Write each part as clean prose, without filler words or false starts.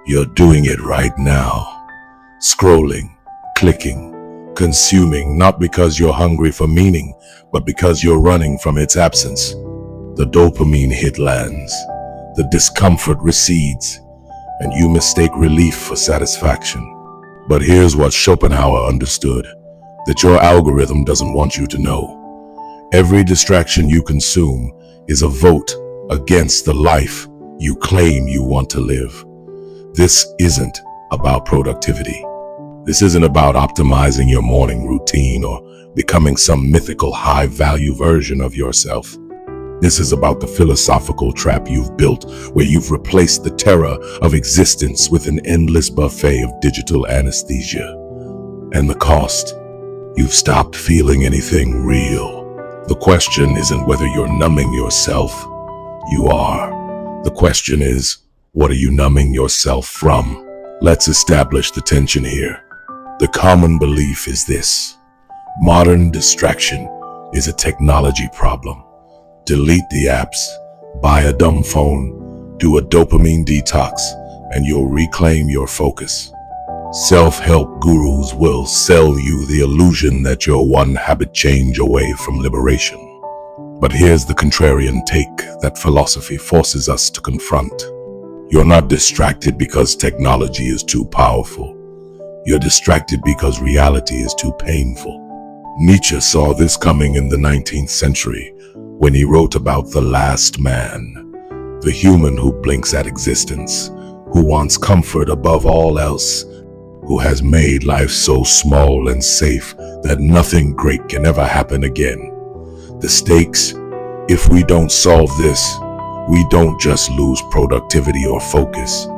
You're doing it right now. Scrolling, clicking, consuming, not because you're hungry for meaning, but because you're running from its absence. The dopamine hit lands, the discomfort recedes, and you mistake relief for satisfaction. But here's what Schopenhauer understood, that your algorithm doesn't want you to know. Every distraction you consume is a vote against the life you claim you want to live. This isn't about productivity. This isn't about optimizing your morning routine or becoming some mythical high-value version of yourself. This is about the philosophical trap you've built, where you've replaced the terror of existence with an endless buffet of digital anesthesia. And the cost? You've stopped feeling anything real. The question isn't whether you're numbing yourself. You are. The question is, what are you numbing yourself from? Let's establish the tension here. The common belief is this: modern distraction is a technology problem. Delete the apps, buy a dumb phone, do a dopamine detox, and you'll reclaim your focus. Self-help gurus will sell you the illusion that you're one habit change away from liberation. But here's the contrarian take that philosophy forces us to confront. You're not distracted because technology is too powerful. You're distracted because reality is too painful. Nietzsche saw this coming in the 19th century when he wrote about the last man, the human who blinks at existence, who wants comfort above all else, who has made life so small and safe that nothing great can ever happen again. The stakes, if we don't solve this, we don't just lose productivity or focus.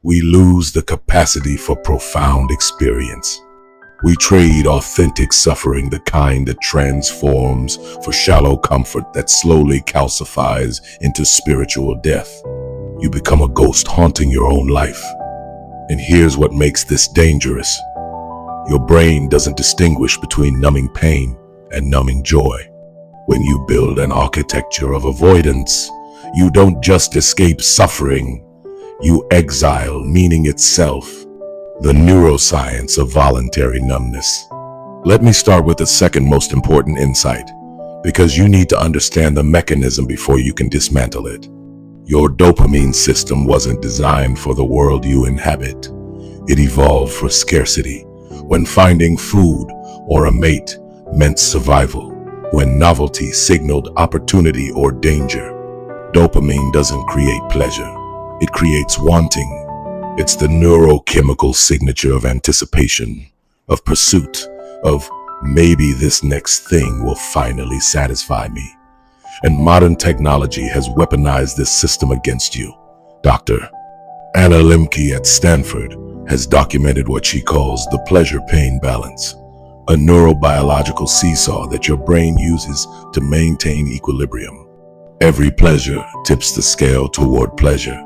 We lose the capacity for profound experience. We trade authentic suffering, the kind that transforms, for shallow comfort that slowly calcifies into spiritual death. You become a ghost haunting your own life. And here's what makes this dangerous. Your brain doesn't distinguish between numbing pain and numbing joy. When you build an architecture of avoidance, you don't just escape suffering, you exile meaning itself. The neuroscience of voluntary numbness. Let me start with the second most important insight, because you need to understand the mechanism before you can dismantle it. Your dopamine system wasn't designed for the world you inhabit. It evolved for scarcity, when finding food or a mate meant survival, when novelty signaled opportunity or danger. Dopamine doesn't create pleasure. It creates wanting. It's the neurochemical signature of anticipation, of pursuit, of maybe this next thing will finally satisfy me. And modern technology has weaponized this system against you. Dr. Anna Lembke at Stanford has documented what she calls the pleasure-pain balance, a neurobiological seesaw that your brain uses to maintain equilibrium. Every pleasure tips the scale toward pleasure.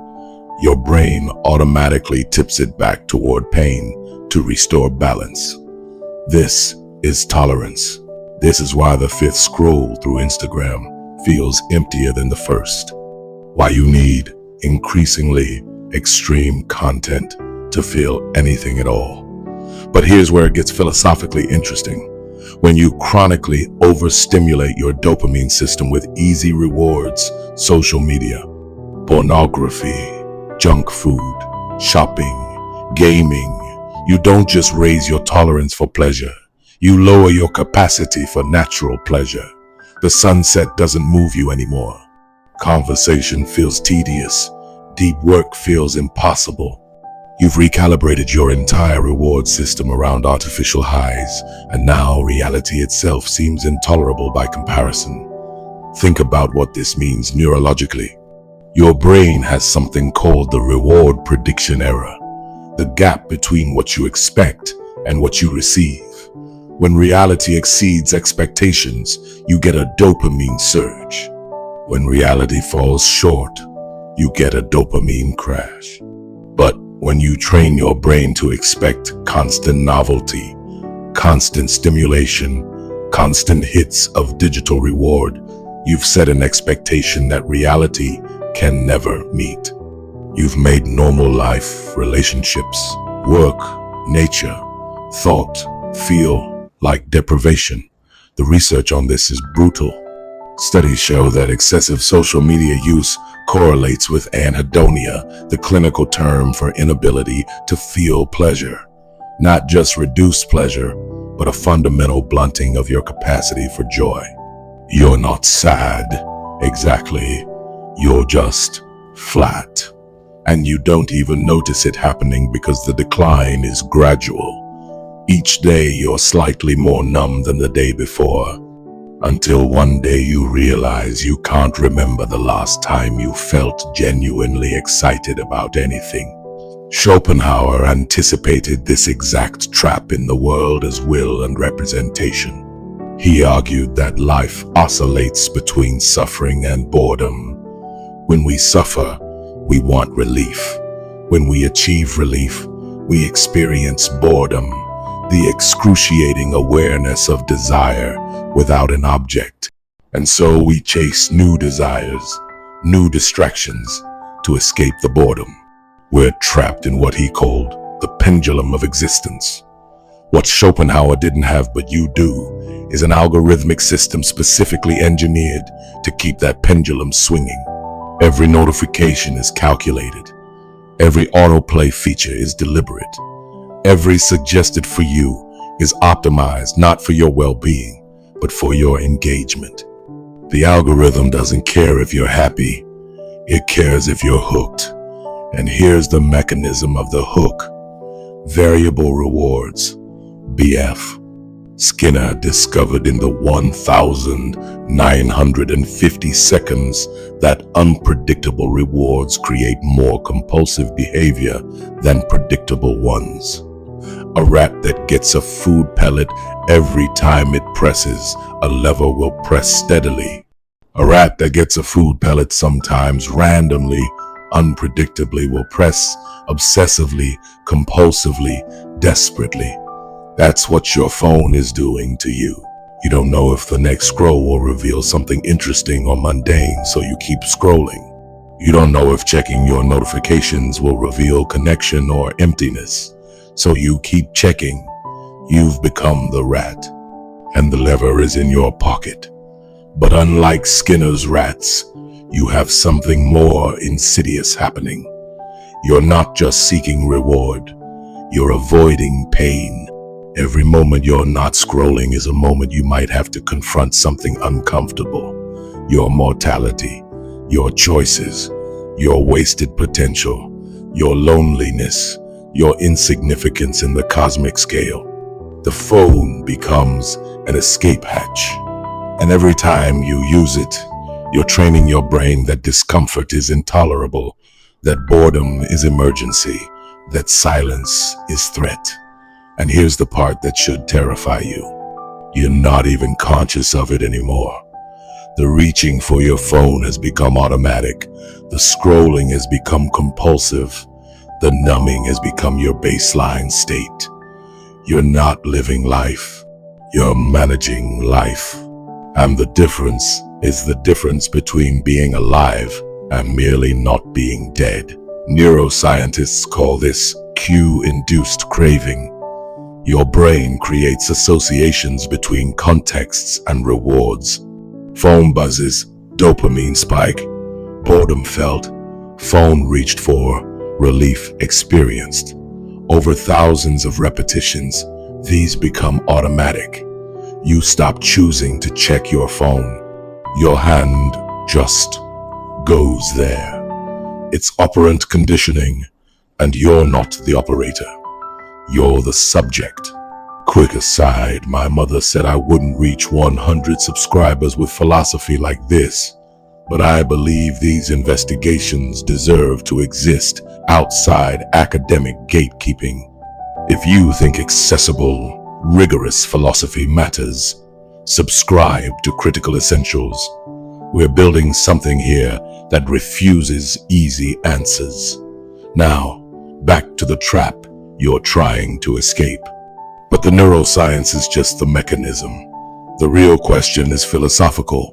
Your brain automatically tips it back toward pain to restore balance. This is tolerance. This is why the fifth scroll through Instagram feels emptier than the first. Why you need increasingly extreme content to feel anything at all. But here's where it gets philosophically interesting. When you chronically overstimulate your dopamine system with easy rewards, social media, pornography, junk food, shopping, gaming, you don't just raise your tolerance for pleasure. You lower your capacity for natural pleasure. The sunset doesn't move you anymore. Conversation feels tedious. Deep work feels impossible. You've recalibrated your entire reward system around artificial highs, and now reality itself seems intolerable by comparison. Think about what this means neurologically. Your brain has something called the reward prediction error, the gap between what you expect and what you receive. When reality exceeds expectations, you get a dopamine surge. When reality falls short, you get a dopamine crash. But when you train your brain to expect constant novelty, constant stimulation, constant hits of digital reward, you've set an expectation that reality can never meet. You've made normal life, relationships, work, nature, thought, feel like deprivation. The research on this is brutal. Studies show that excessive social media use correlates with anhedonia, the clinical term for inability to feel pleasure. Not just reduced pleasure, but a fundamental blunting of your capacity for joy. You're not sad, exactly. You're just flat. And you don't even notice it happening because the decline is gradual. Each day you're slightly more numb than the day before, until one day you realize you can't remember the last time you felt genuinely excited about anything. Schopenhauer anticipated this exact trap in the world as will and representation. He argued that life oscillates between suffering and boredom. When we suffer, we want relief. When we achieve relief, we experience boredom, the excruciating awareness of desire without an object. And so we chase new desires, new distractions to escape the boredom. We're trapped in what he called the pendulum of existence. What Schopenhauer didn't have but you do is an algorithmic system specifically engineered to keep that pendulum swinging. Every notification is calculated. Every autoplay feature is deliberate. Every suggested for you is optimized not for your well-being, but for your engagement. The algorithm doesn't care if you're happy. It cares if you're hooked. And here's the mechanism of the hook. Variable rewards, BF. Skinner discovered in the 1,950 seconds that unpredictable rewards create more compulsive behavior than predictable ones. A rat that gets a food pellet every time it presses a lever will press steadily. A rat that gets a food pellet sometimes randomly, unpredictably will press obsessively, compulsively, desperately. That's what your phone is doing to you. You don't know if the next scroll will reveal something interesting or mundane, so you keep scrolling. You don't know if checking your notifications will reveal connection or emptiness, so you keep checking. You've become the rat, and the lever is in your pocket. But unlike Skinner's rats, you have something more insidious happening. You're not just seeking reward, you're avoiding pain. Every moment you're not scrolling is a moment you might have to confront something uncomfortable. Your mortality, your choices, your wasted potential, your loneliness, your insignificance in the cosmic scale. The phone becomes an escape hatch. And every time you use it, you're training your brain that discomfort is intolerable, that boredom is emergency, that silence is threat. And here's the part that should terrify you. You're not even conscious of it anymore. The reaching for your phone has become automatic. The scrolling has become compulsive. The numbing has become your baseline state. You're not living life. You're managing life. And the difference is the difference between being alive and merely not being dead. Neuroscientists call this cue-induced craving. Your brain creates associations between contexts and rewards. Phone buzzes, dopamine spike, boredom felt, phone reached for, relief experienced. Over thousands of repetitions, these become automatic. You stop choosing to check your phone. Your hand just goes there. It's operant conditioning, and you're not the operator. You're the subject. Quick aside, my mother said I wouldn't reach 100 subscribers with philosophy like this, but I believe these investigations deserve to exist outside academic gatekeeping. If you think accessible, rigorous philosophy matters, subscribe to Critical Essentials. We're building something here that refuses easy answers. Now, back to the trap you're trying to escape. But the neuroscience is just the mechanism. The real question is philosophical.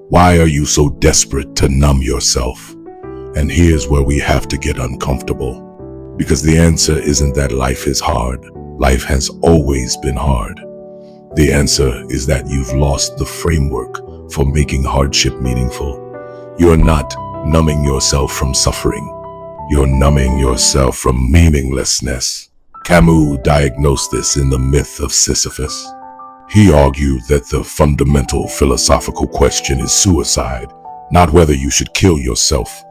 Why are you so desperate to numb yourself? And here's where we have to get uncomfortable. Because the answer isn't that life is hard. Life has always been hard. The answer is that you've lost the framework for making hardship meaningful. You're not numbing yourself from suffering. You're numbing yourself from meaninglessness. Camus diagnosed this in The Myth of Sisyphus. He argued that the fundamental philosophical question is suicide, not whether you should kill yourself,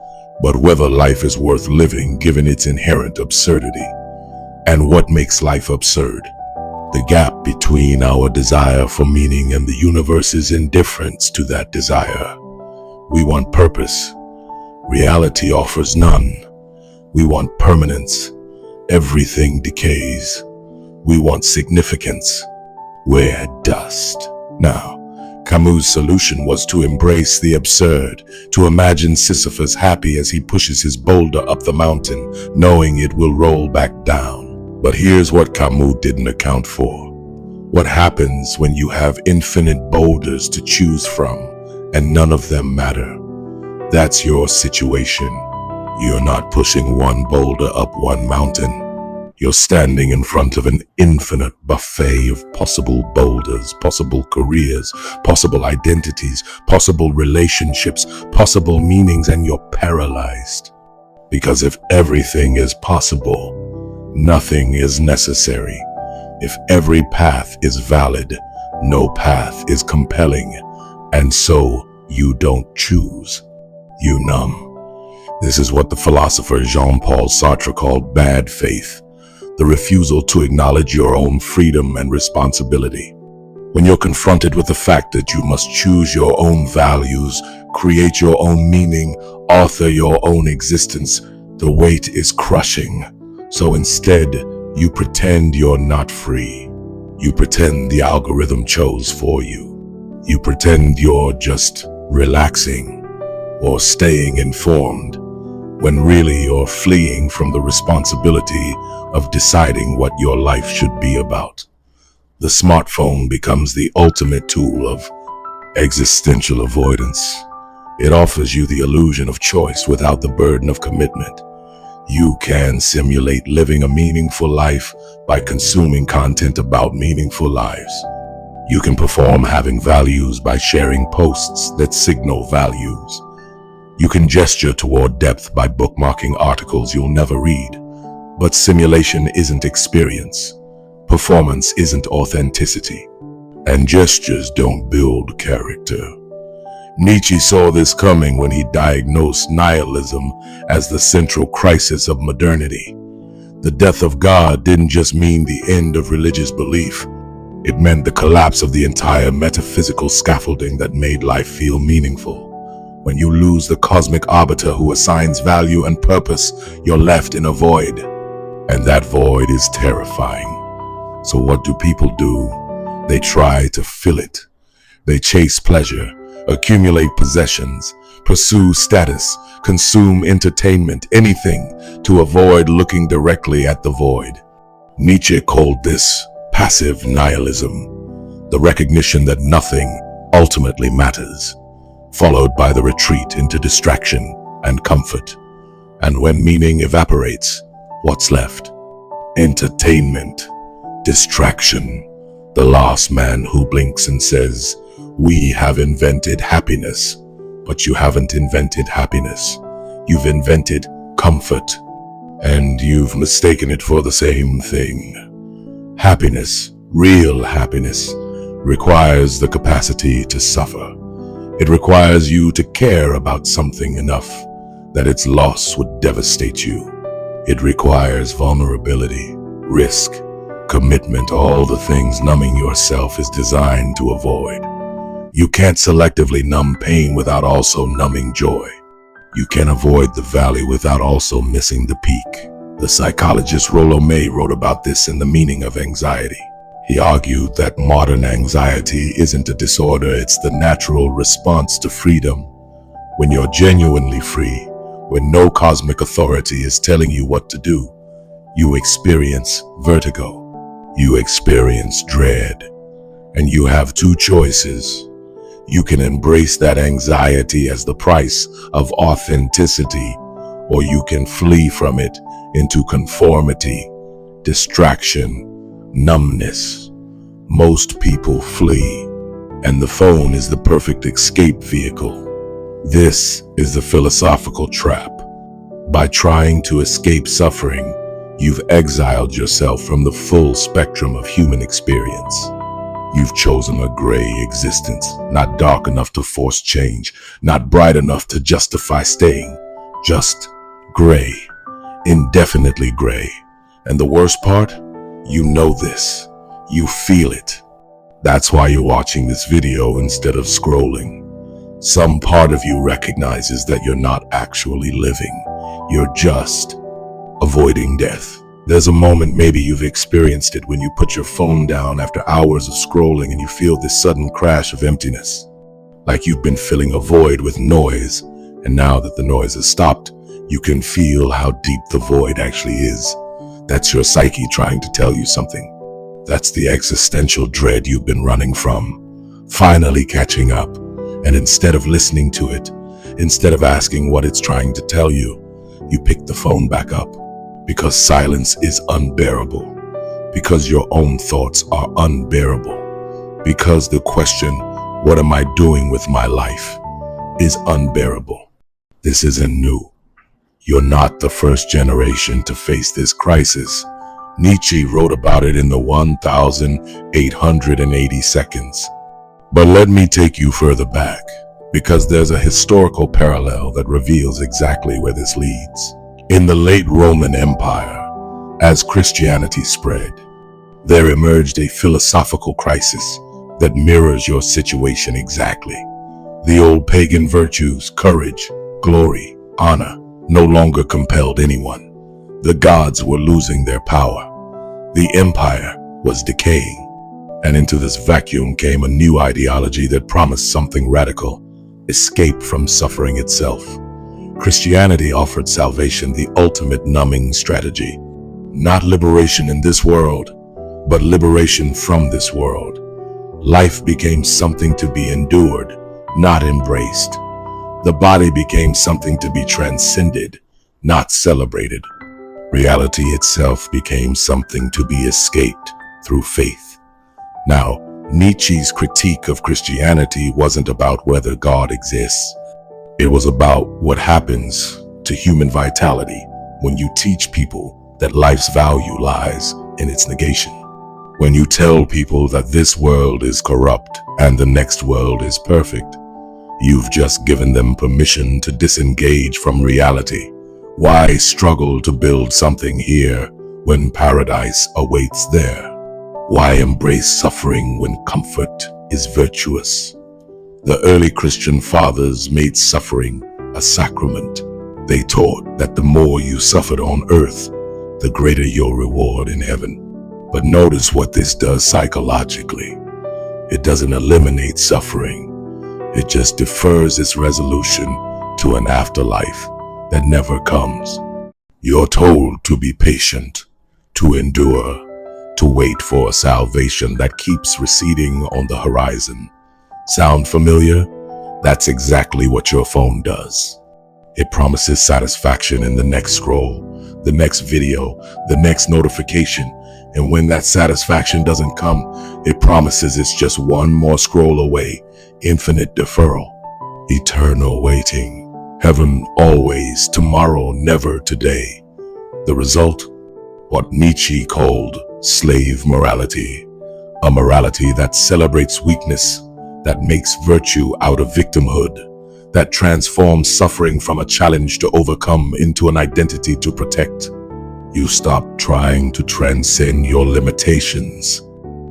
but whether life is worth living given its inherent absurdity. And what makes life absurd? The gap between our desire for meaning and the universe's indifference to that desire. We want purpose. Reality offers none. We want permanence. Everything decays. We want significance. We're dust. Now, Camus' solution was to embrace the absurd, to imagine Sisyphus happy as he pushes his boulder up the mountain, knowing it will roll back down. But here's what Camus didn't account for. What happens when you have infinite boulders to choose from, and none of them matter? That's your situation. You're not pushing one boulder up one mountain. You're standing in front of an infinite buffet of possible boulders, possible careers, possible identities, possible relationships, possible meanings, and you're paralyzed. Because if everything is possible, nothing is necessary. If every path is valid, no path is compelling, and so you don't choose. You numb. This is what the philosopher Jean-Paul Sartre called bad faith. The refusal to acknowledge your own freedom and responsibility. When you're confronted with the fact that you must choose your own values, create your own meaning, author your own existence, the weight is crushing. So instead, you pretend you're not free. You pretend the algorithm chose for you. You pretend you're just relaxing or staying informed, when really you're fleeing from the responsibility of deciding what your life should be about. The smartphone becomes the ultimate tool of existential avoidance. It offers you the illusion of choice without the burden of commitment. You can simulate living a meaningful life by consuming content about meaningful lives. You can perform having values by sharing posts that signal values. You can gesture toward depth by bookmarking articles you'll never read. But simulation isn't experience. Performance isn't authenticity. And gestures don't build character. Nietzsche saw this coming when he diagnosed nihilism as the central crisis of modernity. The death of God didn't just mean the end of religious belief. It meant the collapse of the entire metaphysical scaffolding that made life feel meaningful. When you lose the cosmic arbiter who assigns value and purpose, you're left in a void. And that void is terrifying. So what do people do? They try to fill it. They chase pleasure, accumulate possessions, pursue status, consume entertainment, anything to avoid looking directly at the void. Nietzsche called this passive nihilism, the recognition that nothing ultimately matters, followed by the retreat into distraction and comfort. And when meaning evaporates, what's left? Entertainment, distraction, the last man who blinks and says, "We have invented happiness," but you haven't invented happiness. You've invented comfort, and you've mistaken it for the same thing. Happiness, real happiness, requires the capacity to suffer. It requires you to care about something enough that its loss would devastate you. It requires vulnerability, risk, commitment, all the things numbing yourself is designed to avoid. You can't selectively numb pain without also numbing joy. You can't avoid the valley without also missing the peak. The psychologist Rollo May wrote about this in The Meaning of Anxiety. He argued that modern anxiety isn't a disorder, it's the natural response to freedom. When you're genuinely free, when no cosmic authority is telling you what to do, you experience vertigo, you experience dread, and you have two choices. You can embrace that anxiety as the price of authenticity, or you can flee from it into conformity, distraction, numbness. Most people flee, and the phone is the perfect escape vehicle. This is the philosophical trap. By trying to escape suffering, you've exiled yourself from the full spectrum of human experience. You've chosen a gray existence, not dark enough to force change, not bright enough to justify staying, just gray, indefinitely gray. And the worst part? You know this. You feel it. That's why you're watching this video instead of scrolling. Some part of you recognizes that you're not actually living. You're just avoiding death. There's a moment, maybe you've experienced it, when you put your phone down after hours of scrolling and you feel this sudden crash of emptiness. Like you've been filling a void with noise, and now that the noise has stopped, you can feel how deep the void actually is. That's your psyche trying to tell you something. That's the existential dread you've been running from, finally catching up. And instead of listening to it, instead of asking what it's trying to tell you, you pick the phone back up. Because silence is unbearable. Because your own thoughts are unbearable. Because the question, what am I doing with my life, is unbearable. This isn't new. You're not the first generation to face this crisis. Nietzsche wrote about it in the 1880 seconds. But let me take you further back, because there's a historical parallel that reveals exactly where this leads. In the late Roman Empire, as Christianity spread, there emerged a philosophical crisis that mirrors your situation exactly. The old pagan virtues, courage, glory, honor, no longer compelled anyone. The gods were losing their power. The empire was decaying. And into this vacuum came a new ideology that promised something radical: escape from suffering itself. Christianity offered salvation, the ultimate numbing strategy. Not liberation in this world, but liberation from this world. Life became something to be endured, not embraced. The body became something to be transcended, not celebrated. Reality itself became something to be escaped through faith. Now, Nietzsche's critique of Christianity wasn't about whether God exists. It was about what happens to human vitality when you teach people that life's value lies in its negation. When you tell people that this world is corrupt and the next world is perfect, you've just given them permission to disengage from reality. Why struggle to build something here when paradise awaits there? Why embrace suffering when comfort is virtuous? The early Christian fathers made suffering a sacrament. They taught that the more you suffered on earth, the greater your reward in heaven. But notice what this does psychologically. It doesn't eliminate suffering. It just defers its resolution to an afterlife that never comes. You're told to be patient, to endure, to wait for a salvation that keeps receding on the horizon. Sound familiar? That's exactly what your phone does. It promises satisfaction in the next scroll, the next video, the next notification. And when that satisfaction doesn't come, it promises it's just one more scroll away, infinite deferral, eternal waiting. Heaven always, tomorrow never today. The result? What Nietzsche called slave morality. A morality that celebrates weakness, that makes virtue out of victimhood, that transforms suffering from a challenge to overcome into an identity to protect. You stop trying to transcend your limitations.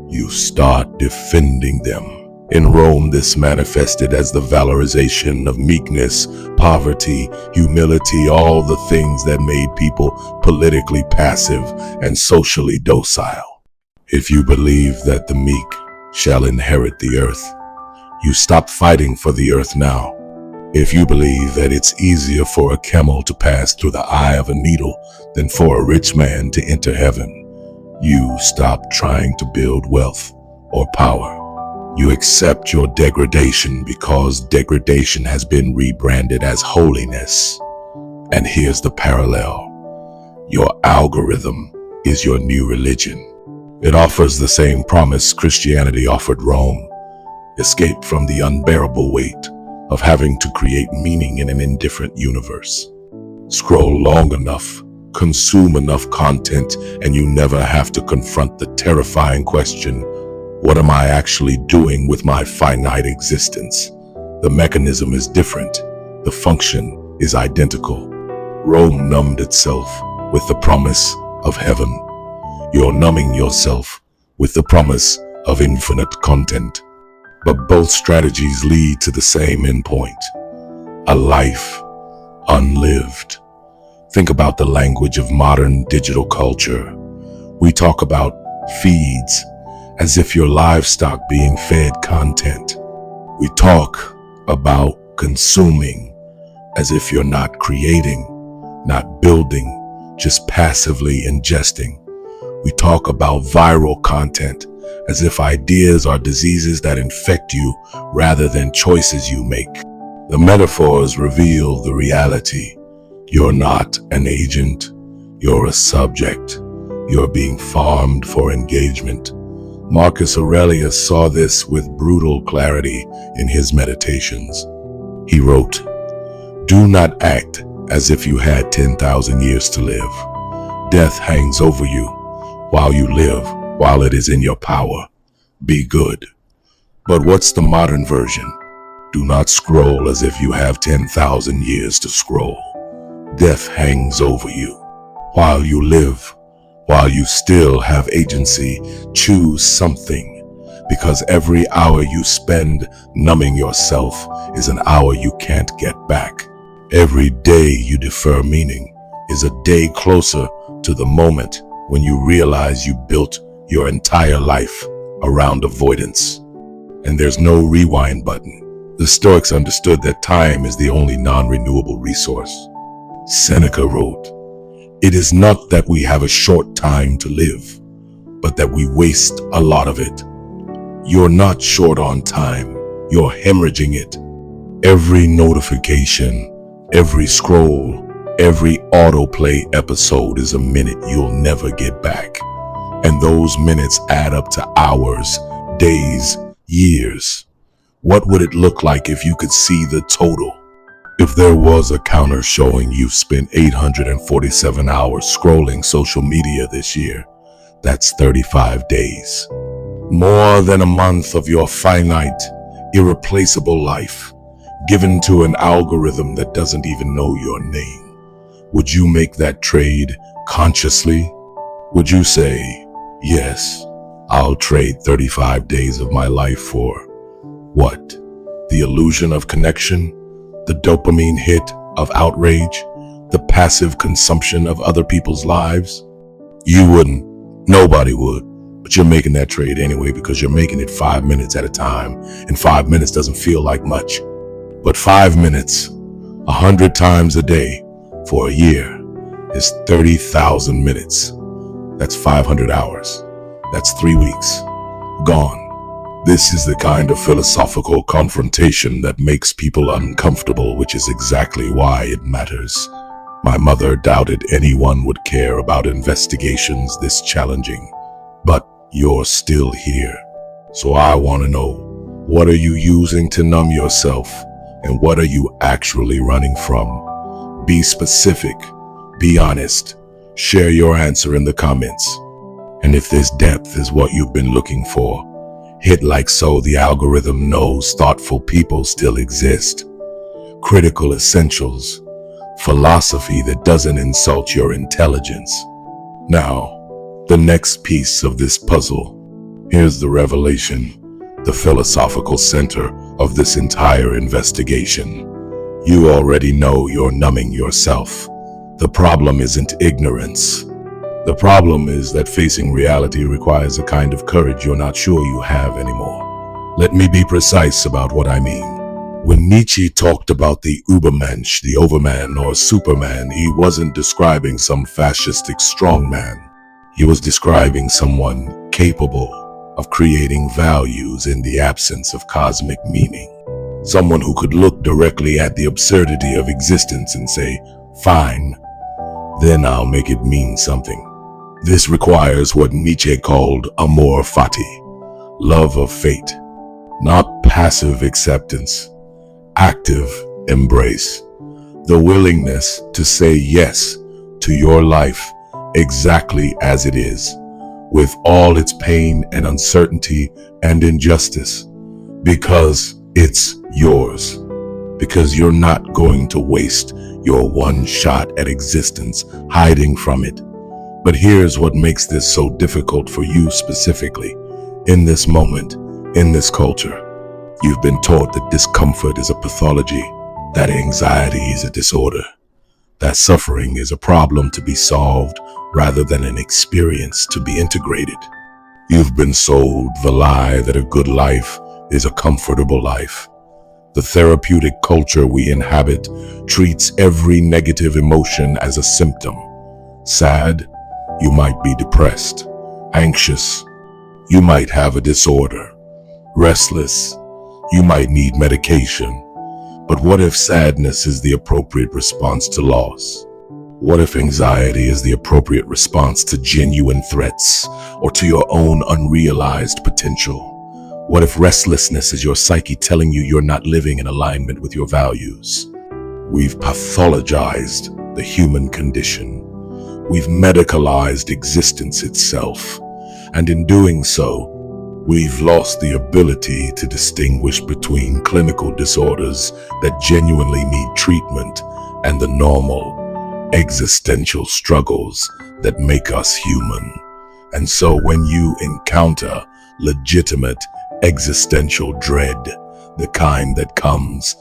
You start defending them. In Rome, this manifested as the valorization of meekness, poverty, humility, all the things that made people politically passive and socially docile. If you believe that the meek shall inherit the earth, you stop fighting for the earth now. If you believe that it's easier for a camel to pass through the eye of a needle than for a rich man to enter heaven, you stop trying to build wealth or power. You accept your degradation because degradation has been rebranded as holiness. And here's the parallel. Your algorithm is your new religion. It offers the same promise Christianity offered Rome: escape from the unbearable weight of having to create meaning in an indifferent universe. Scroll long enough, consume enough content, and you never have to confront the terrifying question, what am I actually doing with my finite existence? The mechanism is different. The function is identical. Rome numbed itself with the promise of heaven. You're numbing yourself with the promise of infinite content. But both strategies lead to the same endpoint: a life unlived. Think about the language of modern digital culture. We talk about feeds as if you're livestock being fed content. We talk about consuming as if you're not creating, not building, just passively ingesting. We talk about viral content as if ideas are diseases that infect you rather than choices you make. The metaphors reveal the reality. You're not an agent, you're a subject. You're being farmed for engagement. Marcus Aurelius saw this with brutal clarity in his Meditations. He wrote, "Do not act as if you had 10,000 years to live. Death hangs over you while you live, while it is in your power. Be good." But what's the modern version? Do not scroll as if you have 10,000 years to scroll. Death hangs over you while you live, while you still have agency. Choose something, because every hour you spend numbing yourself is an hour you can't get back. Every day you defer meaning is a day closer to the moment when you realize you built your entire life around avoidance. And there's no rewind button. The Stoics understood that time is the only non-renewable resource. Seneca wrote, "It is not that we have a short time to live, but that we waste a lot of it." You're not short on time, you're hemorrhaging it. Every notification, every scroll, every autoplay episode is a minute you'll never get back. And those minutes add up to hours, days, years. What would it look like if you could see the total? If there was a counter showing you've spent 847 hours scrolling social media this year, that's 35 days. More than a month of your finite, irreplaceable life, given to an algorithm that doesn't even know your name. Would you make that trade consciously? Would you say, yes, I'll trade 35 days of my life for what? The illusion of connection? The dopamine hit of outrage? The passive consumption of other people's lives? You wouldn't. Nobody would. But you're making that trade anyway because you're making it 5 minutes at a time. And 5 minutes doesn't feel like much. But 5 minutes, 100 times a day for a year is 30,000 minutes. That's 500 hours. That's 3 weeks. Gone. This is the kind of philosophical confrontation that makes people uncomfortable, which is exactly why it matters. My mother doubted anyone would care about investigations this challenging, but you're still here. So I want to know, what are you using to numb yourself, and what are you actually running from? Be specific, be honest, share your answer in the comments. And if this depth is what you've been looking for, hit like so the algorithm knows thoughtful people still exist. Critical essentials, philosophy that doesn't insult your intelligence. Now, the next piece of this puzzle. Here's the revelation, the philosophical center of this entire investigation. You already know you're numbing yourself. The problem isn't ignorance. The problem is that facing reality requires a kind of courage you're not sure you have anymore. Let me be precise about what I mean. When Nietzsche talked about the Übermensch, the overman or superman, he wasn't describing some fascistic strongman. He was describing someone capable of creating values in the absence of cosmic meaning. Someone who could look directly at the absurdity of existence and say, Fine, then I'll make it mean something. This requires what Nietzsche called amor fati, love of fate, not passive acceptance, active embrace, the willingness to say yes to your life exactly as it is, with all its pain and uncertainty and injustice, because it's yours, because you're not going to waste your one shot at existence hiding from it. But here's what makes this so difficult for you specifically, in this moment, in this culture. You've been taught that discomfort is a pathology, that anxiety is a disorder, that suffering is a problem to be solved rather than an experience to be integrated. You've been sold the lie that a good life is a comfortable life. The therapeutic culture we inhabit treats every negative emotion as a symptom. Sad, you might be depressed. Anxious, you might have a disorder. Restless, you might need medication. But what if sadness is the appropriate response to loss? What if anxiety is the appropriate response to genuine threats or to your own unrealized potential? What if restlessness is your psyche telling you you're not living in alignment with your values? We've pathologized the human condition. We've medicalized existence itself. And in doing so, we've lost the ability to distinguish between clinical disorders that genuinely need treatment and the normal, existential struggles that make us human. And so when you encounter legitimate existential dread, the kind that comes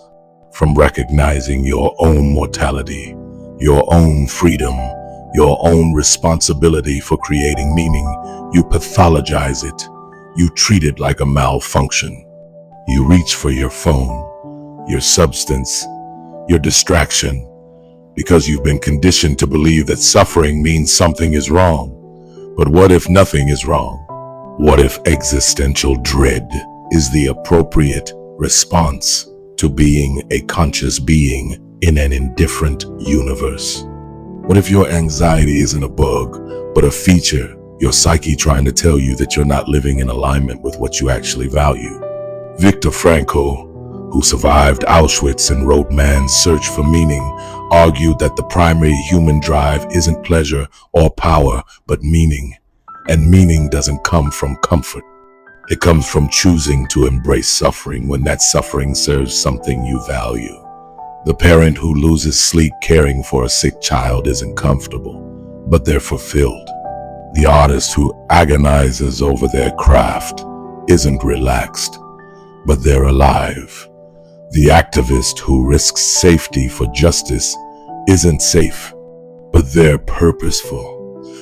from recognizing your own mortality, your own freedom, your own responsibility for creating meaning, you pathologize it. You treat it like a malfunction. You reach for your phone, your substance, your distraction, because you've been conditioned to believe that suffering means something is wrong. But what if nothing is wrong? What if existential dread is the appropriate response to being a conscious being in an indifferent universe? What if your anxiety isn't a bug, but a feature, your psyche trying to tell you that you're not living in alignment with what you actually value? Viktor Frankl, who survived Auschwitz and wrote Man's Search for Meaning, argued that the primary human drive isn't pleasure or power, but meaning. And meaning doesn't come from comfort. It comes from choosing to embrace suffering when that suffering serves something you value. The parent who loses sleep caring for a sick child isn't comfortable, but they're fulfilled. The artist who agonizes over their craft isn't relaxed, but they're alive. The activist who risks safety for justice isn't safe, but they're purposeful.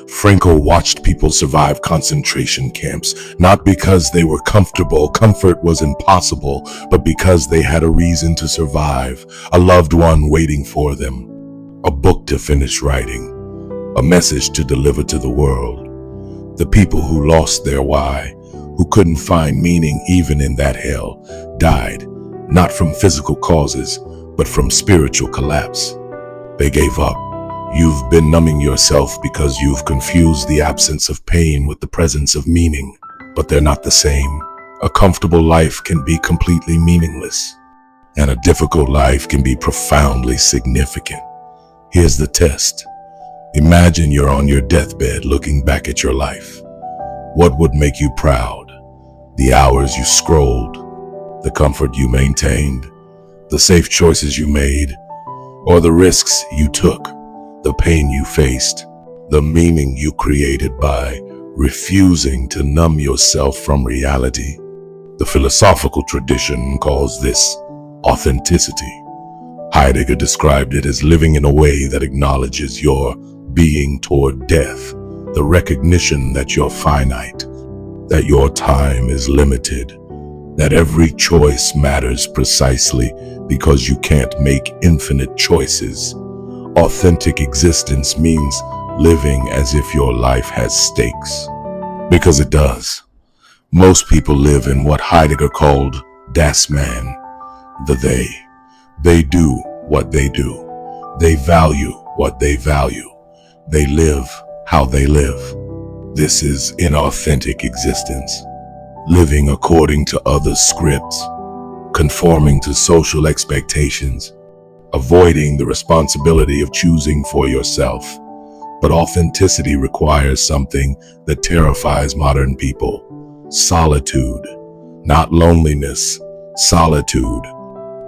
Frankl watched people survive concentration camps, not because they were comfortable, comfort was impossible, but because they had a reason to survive, a loved one waiting for them, a book to finish writing, a message to deliver to the world. The people who lost their why, who couldn't find meaning even in that hell, died, not from physical causes, but from spiritual collapse. They gave up. You've been numbing yourself because you've confused the absence of pain with the presence of meaning, but they're not the same. A comfortable life can be completely meaningless, and a difficult life can be profoundly significant. Here's the test. Imagine you're on your deathbed looking back at your life. What would make you proud? The hours you scrolled, the comfort you maintained, the safe choices you made, or the risks you took? The pain you faced, the meaning you created by refusing to numb yourself from reality. The philosophical tradition calls this authenticity. Heidegger described it as living in a way that acknowledges your being toward death, the recognition that you're finite, that your time is limited, that every choice matters precisely because you can't make infinite choices. Authentic existence means living as if your life has stakes. Because it does. Most people live in what Heidegger called das Man, the they. They do what they do. They value what they value. They live how they live. This is inauthentic existence, living according to others' scripts, conforming to social expectations, avoiding the responsibility of choosing for yourself. But authenticity requires something that terrifies modern people: solitude. Not loneliness, solitude.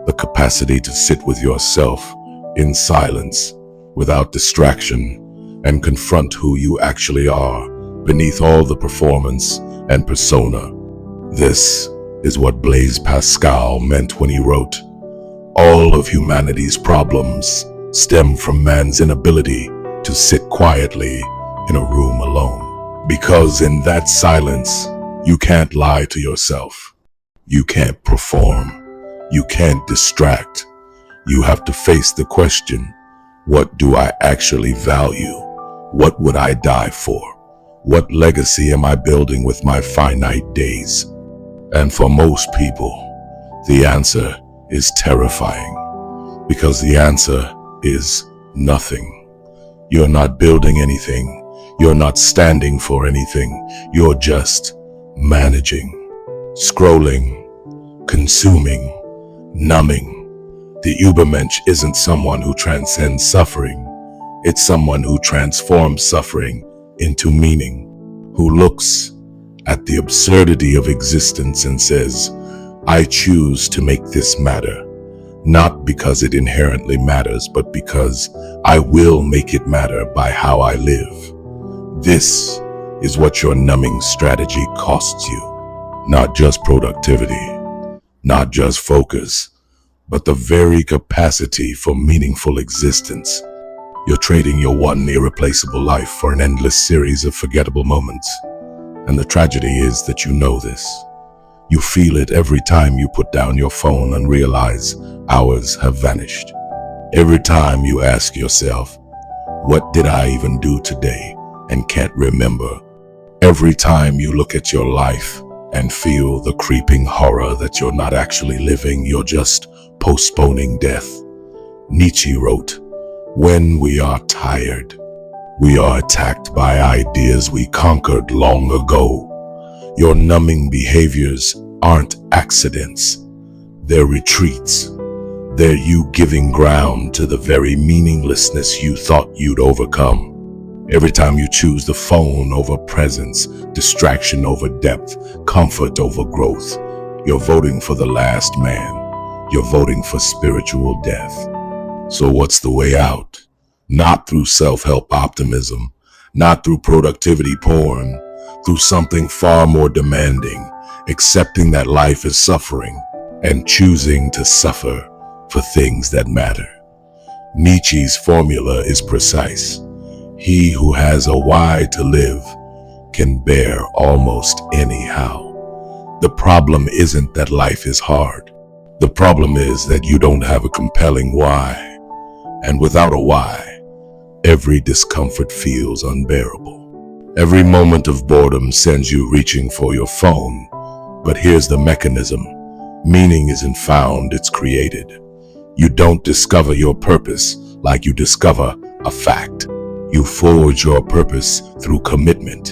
The capacity to sit with yourself in silence, without distraction, and confront who you actually are beneath all the performance and persona. This is what Blaise Pascal meant when he wrote, "All of humanity's problems stem from man's inability to sit quietly in a room alone." Because in that silence, you can't lie to yourself. You can't perform. You can't distract. You have to face the question, what do I actually value? What would I die for? What legacy am I building with my finite days? And for most people, the answer is terrifying, because the answer is nothing. You're not building anything. You're not standing for anything. You're just managing, scrolling, consuming, numbing. The Übermensch isn't someone who transcends suffering. It's someone who transforms suffering into meaning, who looks at the absurdity of existence and says, I choose to make this matter, not because it inherently matters, but because I will make it matter by how I live. This is what your numbing strategy costs you. Not just productivity, not just focus, but the very capacity for meaningful existence. You're trading your one irreplaceable life for an endless series of forgettable moments. And the tragedy is that you know this. You feel it every time you put down your phone and realize hours have vanished. Every time you ask yourself, what did I even do today, and can't remember. Every time you look at your life and feel the creeping horror that you're not actually living, you're just postponing death. Nietzsche wrote, when we are tired, we are attacked by ideas we conquered long ago. Your numbing behaviors aren't accidents. They're retreats. They're you giving ground to the very meaninglessness you thought you'd overcome. Every time you choose the phone over presence, distraction over depth, comfort over growth, you're voting for the last man. You're voting for spiritual death. So what's the way out? Not through self-help optimism, not through productivity porn, through something far more demanding, accepting that life is suffering and choosing to suffer for things that matter. Nietzsche's formula is precise. He who has a why to live can bear almost anyhow. The problem isn't that life is hard. The problem is that you don't have a compelling why. And without a why, every discomfort feels unbearable. Every moment of boredom sends you reaching for your phone. But here's the mechanism. Meaning isn't found, it's created. You don't discover your purpose like you discover a fact. You forge your purpose through commitment,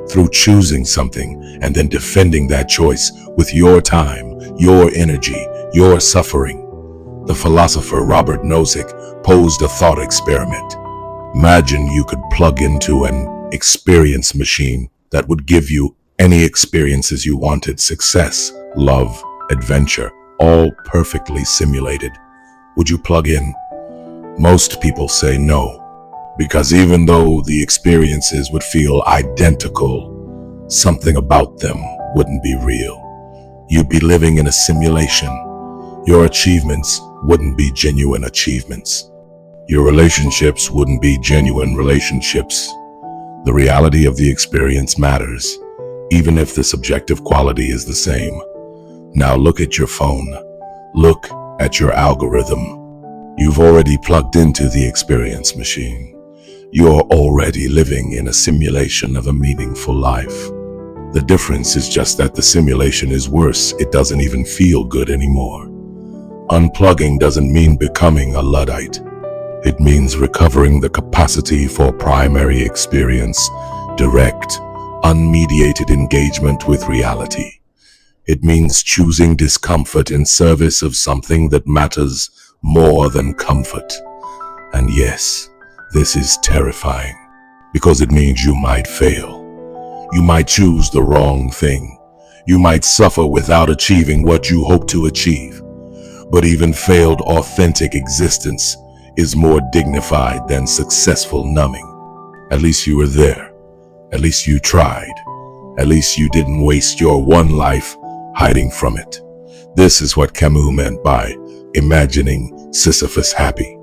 through choosing something and then defending that choice with your time, your energy, your suffering. The philosopher Robert Nozick posed a thought experiment. Imagine you could plug into an experience machine that would give you any experiences you wanted: success, love, adventure, all perfectly simulated. Would you plug in? Most people say no, because even though the experiences would feel identical, something about them wouldn't be real. You'd be living in a simulation. Your achievements wouldn't be genuine achievements. Your relationships wouldn't be genuine relationships. The reality of the experience matters, even if the subjective quality is the same. Now look at your phone. Look at your algorithm. You've already plugged into the experience machine. You're already living in a simulation of a meaningful life. The difference is just that the simulation is worse. It doesn't even feel good anymore. Unplugging doesn't mean becoming a Luddite. It means recovering the capacity for primary experience, direct, unmediated engagement with reality. It means choosing discomfort in service of something that matters more than comfort. And yes, this is terrifying, because it means you might fail. You might choose the wrong thing. You might suffer without achieving what you hope to achieve. But even failed authentic existence is more dignified than successful numbing. At least you were there. At least you tried. At least you didn't waste your one life hiding from it. This is what Camus meant by imagining Sisyphus happy.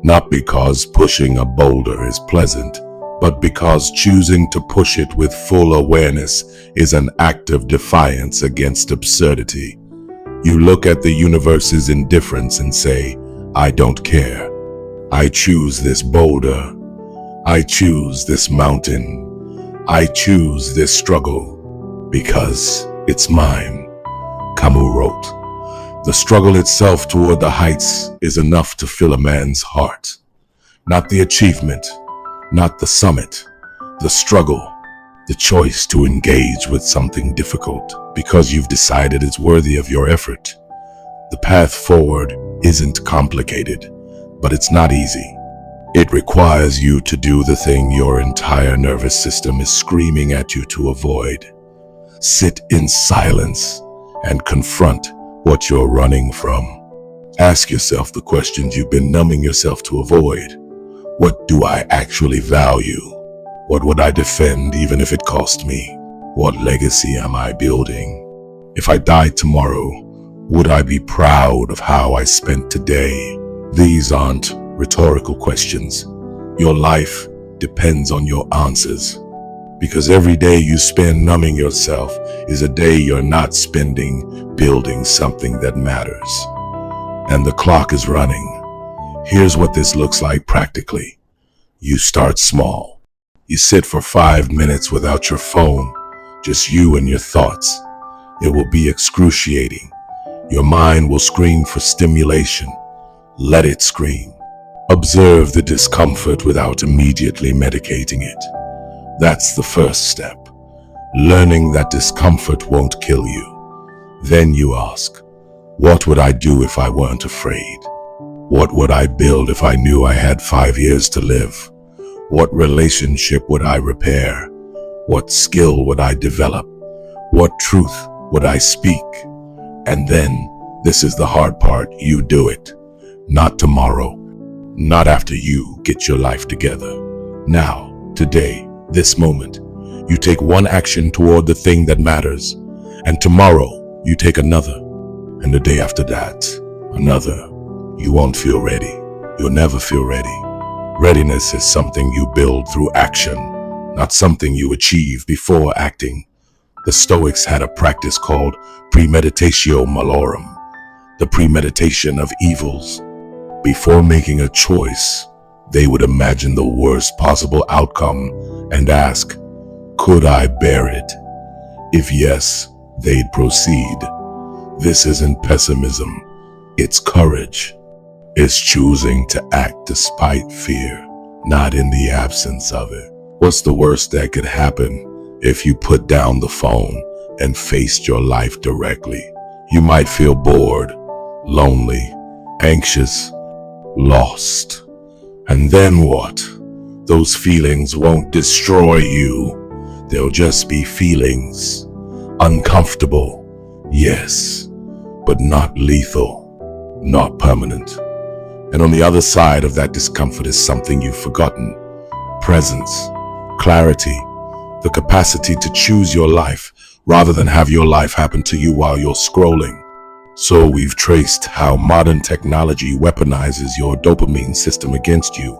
Not because pushing a boulder is pleasant, but because choosing to push it with full awareness is an act of defiance against absurdity. You look at the universe's indifference and say, I don't care. I choose this boulder. I choose this mountain. I choose this struggle because it's mine. Camus wrote, the struggle itself toward the heights is enough to fill a man's heart. Not the achievement, not the summit, the struggle, the choice to engage with something difficult because you've decided it's worthy of your effort. The path forward isn't complicated, but it's not easy. It requires you to do the thing your entire nervous system is screaming at you to avoid. Sit in silence and confront what you're running from. Ask yourself the questions you've been numbing yourself to avoid. What do I actually value? What would I defend even if it cost me? What legacy am I building? If I died tomorrow, would I be proud of how I spent today? These aren't rhetorical questions. Your life depends on your answers. Because every day you spend numbing yourself is a day you're not spending building something that matters. And the clock is running. Here's what this looks like practically. You start small. You sit for 5 minutes without your phone, just you and your thoughts. It will be excruciating. Your mind will scream for stimulation. Let it scream. Observe the discomfort without immediately medicating it. That's the first step. Learning that discomfort won't kill you. Then you ask, what would I do if I weren't afraid? What would I build if I knew I had 5 years to live? What relationship would I repair? What skill would I develop? What truth would I speak? And then, this is the hard part, you do it. Not tomorrow. Not after you get your life together. Now, today, this moment, you take one action toward the thing that matters. And tomorrow, you take another. And the day after that, another. You won't feel ready. You'll never feel ready. Readiness is something you build through action, not something you achieve before acting. The Stoics had a practice called premeditatio malorum, the premeditation of evils. Before making a choice, they would imagine the worst possible outcome and ask, could I bear it? If yes, they'd proceed. This isn't pessimism, it's courage. It's choosing to act despite fear, not in the absence of it. What's the worst that could happen if you put down the phone and faced your life directly? You might feel bored, lonely, anxious, lost. And then what? Those feelings won't destroy you. They'll just be feelings. Uncomfortable, yes, but not lethal, not permanent. And on the other side of that discomfort is something you've forgotten. Presence, clarity, the capacity to choose your life rather than have your life happen to you while you're scrolling. So we've traced how modern technology weaponizes your dopamine system against you,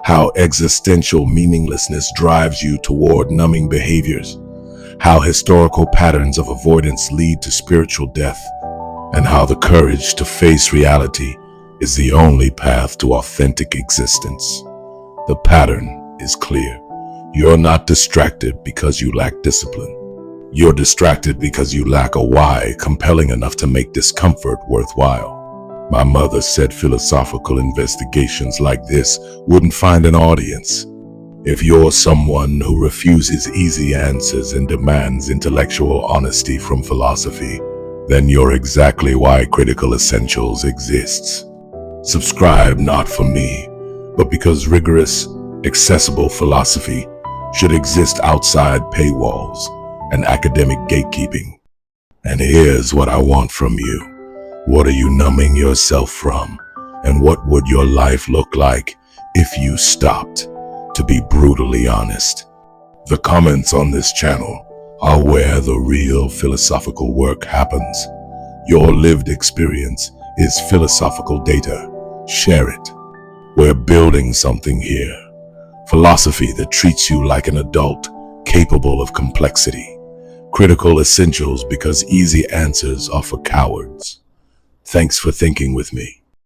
how existential meaninglessness drives you toward numbing behaviors, how historical patterns of avoidance lead to spiritual death, and how the courage to face reality is the only path to authentic existence. The pattern is clear. You're not distracted because you lack discipline. You're distracted because you lack a why compelling enough to make discomfort worthwhile. My mother said philosophical investigations like this wouldn't find an audience. If you're someone who refuses easy answers and demands intellectual honesty from philosophy, then you're exactly why Critical Essentials exists. Subscribe not for me, but because rigorous, accessible philosophy should exist outside paywalls and academic gatekeeping. And here's what I want from you. What are you numbing yourself from? And what would your life look like if you stopped to be brutally honest? The comments on this channel are where the real philosophical work happens. Your lived experience is philosophical data. Share it. We're building something here. Philosophy that treats you like an adult, capable of complexity. Critical Essentials because easy answers are for cowards. Thanks for thinking with me.